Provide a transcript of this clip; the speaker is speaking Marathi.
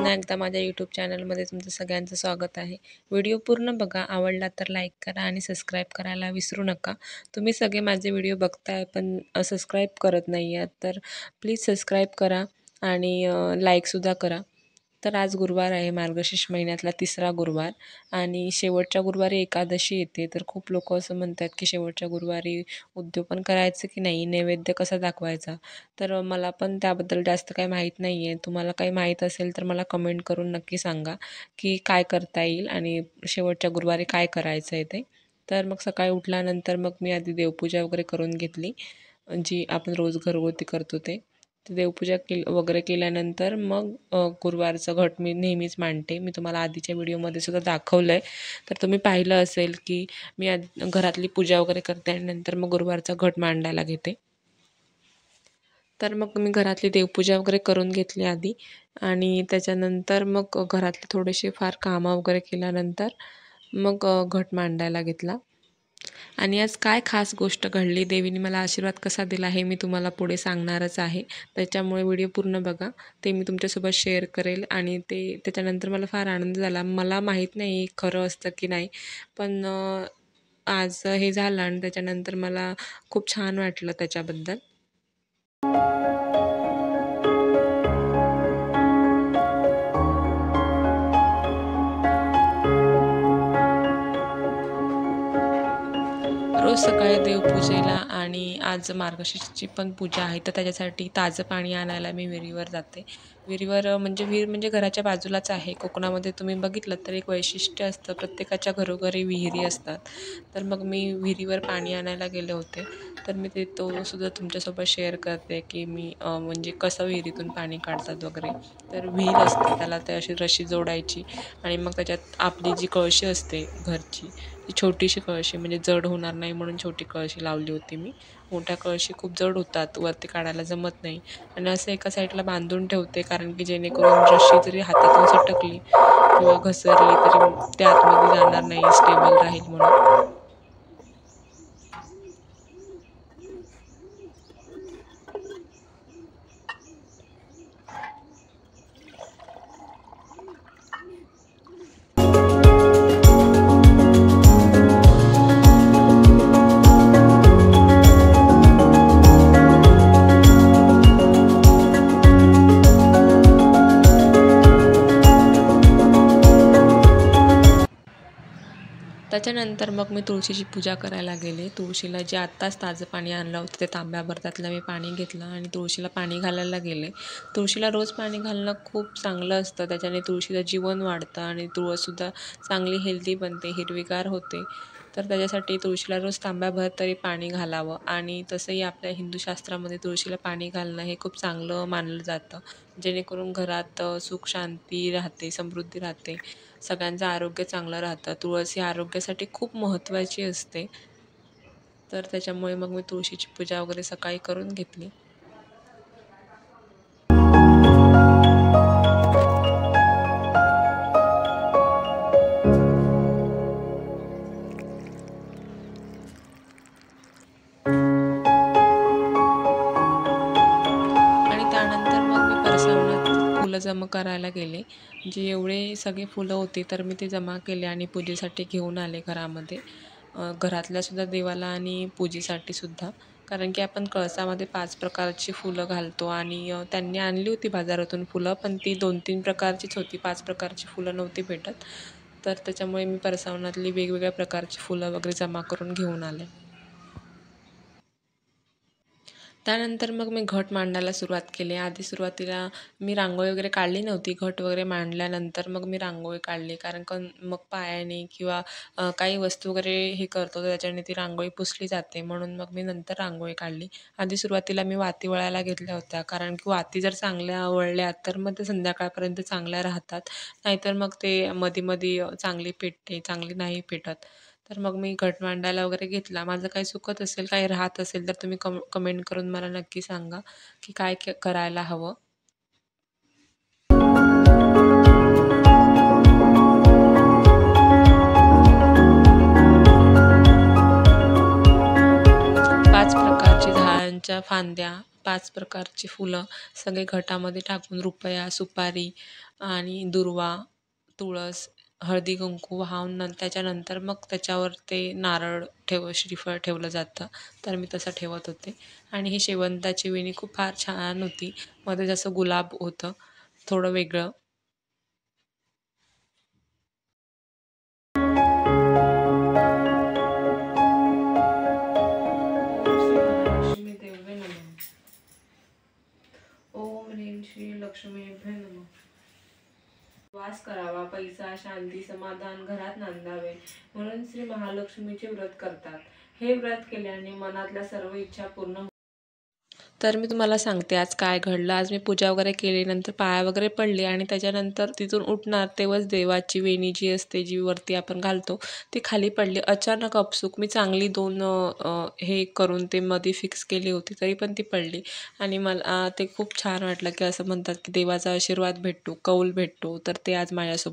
पुन्हा एकदा माझ्या यूट्यूब चॅनलमध्ये तुमचं सगळ्यांचं स्वागत आहे. व्हिडिओ पूर्ण बघा, आवडला तर लाईक करा आणि सबस्क्राईब करायला विसरू नका. तुम्ही सगळे माझे व्हिडिओ बघताय पण सबस्क्राईब करत नाही आहात, तर प्लीज सबस्क्राईब करा आणि लाईकसुद्धा करा. तर आज गुरुवार आहे, मार्गशीर्ष महिन्यातला 3रा गुरुवार आणि शेवटच्या गुरुवारी एकादशी येते. तर खूप लोकं असं म्हणतात की शेवटच्या गुरुवारी उद्यापन करायचं की नाही, नैवेद्य कसा दाखवायचा. तर मला पण त्याबद्दल जास्त काही माहीत नाही आहे. तुम्हाला काही माहीत असेल तर मला कमेंट करून नक्की सांगा की काय करता येईल आणि शेवटच्या गुरुवारी काय करायचं आहे ते. तर मग सकाळी उठल्यानंतर मग मी आधी देवपूजा वगैरे करून घेतली, जी आपण रोज घरगुती करतो ते. देवपूजा वगैरे केल्यानंतर मग गुरुवारचं घट मी नेहमीच मांडते. मी तुम्हाला आधीच्या व्हिडिओमध्ये सुद्धा दाखवलं आहे. तर तुम्ही पाहिलं असेल की मी घरातली पूजा वगैरे करते आणि नंतर मग गुरुवारचा घट मांडायला घेते. तर मग मी घरातली देवपूजा वगैरे करून घेतली आधी आणि त्याच्यानंतर मग घरातले थोडेसे फार कामं वगैरे केल्यानंतर मग घट मांडायला घेतला. आणि आज काय खास गोष्ट घडली, देवीने मला आशीर्वाद कसा दिला हे मी तुम्हाला पुढे सांगणारच आहे. त्याच्यामुळे व्हिडिओ पूर्ण बघा. ते मी तुमच्यासोबत शेअर करेल आणि त्याच्यानंतर मला फार आनंद झाला. मला माहीत नाही खरं असतं की नाही, पण आज हे झालं आणि त्याच्यानंतर मला खूप छान वाटलं त्याच्याबद्दल. रोज सकाळी देवपूजेला आणि आज मार्गशीर्षची पण पूजा आहे, तर त्याच्यासाठी ताजं पाणी आणायला मी विहिरीवर जाते. विहिरीवर म्हणजे विहीर म्हणजे घराच्या बाजूलाच आहे. कोकणामध्ये तुम्ही बघितलं तर एक वैशिष्ट्य असतं, प्रत्येकाच्या घरोघरी विहिरी असतात. तर मग मी विहिरीवर पाणी आणायला गेले होते. तर मी तो सुद्धा तुमच्यासोबत शेअर करते की मी म्हणजे कसं विहिरीतून पाणी काढतात वगैरे. तर विहीर असते, त्याला ते अशी रशी जोडायची आणि मग त्याच्यात आपली जी कळशी असते घरची, ती छोटीशी कळशी, म्हणजे जड होणार नाही म्हणून छोटी कळशी लावली होती मी. मोठ्या कळशी खूप जड होतात, वरती काढायला जमत नाही आणि असं एका साईडला बांधून ठेवते, कारण की जेणेकरून रशी जरी हातातून सटकली किंवा घसरली तरी ते आतमध्ये जाणार नाही, स्टेबल राहील म्हणून. त्याच्यानंतर मग मी तुळशीची पूजा करायला गेले. तुळशीला जे आत्ताच ताजं पाणी आणलं होतं ते तांब्याभर त्यातलं मी पाणी घेतलं आणि तुळशीला पाणी घालायला गेले. तुळशीला रोज पाणी घालणं खूप चांगलं असतं. त्याच्याने तुळशीचं जीवन वाढतं आणि तुळससुद्धा चांगली हेल्दी बनते, हिरवीगार होते. तर त्याच्यासाठी तुळशीला रोज तांब्याभर तरी पाणी घालावं आणि तसंही आपल्या हिंदू शास्त्रामध्ये तुळशीला पाणी घालणं हे खूप चांगलं मानलं जातं. जेणेकरून घरात सुख शांती राहते, समृद्धी राहते, सगळ्यांचं आरोग्य चांगलं राहतं. तुळस ही आरोग्यासाठी खूप महत्त्वाची असते. तर त्याच्यामुळे मग मी तुळशीची पूजा वगैरे सकाळी करून घेतली. आणि त्यानंतर मग मी परसावनात फुलं जमा करायला गेले. जे एवढे सगळे फुलं होती तर मी ते जमा केले आणि पूजेसाठी घेऊन आले घरामध्ये. घरातल्यासुद्धा देवाला आणि पूजेसाठी सुद्धा. कारण की आपण कळसामध्ये 5 प्रकारची फुलं घालतो आणि त्यांनी आणली होती बाजारातून फुलं, पण ती 2-3 प्रकारचीच होती, 5 प्रकारची फुलं नव्हती भेटत. तर त्याच्यामुळे मी परसावनातली वेगवेगळ्या प्रकारची फुलं वगैरे जमा करून घेऊन आले. त्यानंतर मग मी घट मांडायला सुरुवात केली. आधी सुरुवातीला मी रांगोळी वगैरे काढली नव्हती. घट वगैरे मांडल्यानंतर मग मी रांगोळी काढली, कारण मग पायाने किंवा काही वस्तू वगैरे हे करतो तर त्याच्याने ती रांगोळी पुसली जाते, म्हणून मग मी नंतर रांगोळी काढली. आधी सुरुवातीला मी वाती वळायला घेतल्या होत्या, कारण की वाती जर चांगल्या वळल्या तर मग ते संध्याकाळपर्यंत चांगल्या राहतात. नाहीतर मग ते मध्ये-मध्ये चांगली पेटते, चांगली नाही पेटत. तर मग मी घट मांडायला वगैरे घेतला. माझं काही चुकत असेल, काही राहत असेल तर तुम्ही कमेंट करून मला नक्की सांगा की काय करायला हवं. पाच प्रकारची झाडांच्या फांद्या, 5 प्रकारची फुलं सगळे घटामध्ये टाकून रुपया, सुपारी आणि दुर्वा, तुळस, हळदी कुंकू वाहून त्याच्यानंतर मग त्याच्यावर ते नारळ श्रीफळ ठेवलं जातं. तर मी तसं ठेवत होते. आणि ही शेवंताची वेणी खूप फार छान होती. मध्ये जसं गुलाब होतं थोडं वेगळं. लक्ष्मी देवे नमः. ओम ह्रीं श्री लक्ष्मीभ्य नमः. वास करावा, पैसा, शांती, समाधान घरात नांदावे म्हणून श्री महालक्ष्मीचे व्रत करतात. हे व्रत केल्याने मनातल्या सर्व इच्छा पूर्ण. तर मी तुम्हाला सांगते आज काय घडलं. आज मी पूजा वगैरे केली, नंतर पाया वगैरे पडले आणि त्याच्यानंतर तिथून उठणार तेव्हाच देवाची वेणी जी असते, जी वरती आपण घालतो, ती खाली पडली. अचानक अपसुक मी चांगली दोन हे करून ते मध्ये फिक्स केली होती, तरी पण ती पडली. आणि मला ते खूप छान वाटलं, की असं म्हणतात की देवाचा आशीर्वाद भेटतो, कौल भेटतो. तर ते आज माझ्यासोबत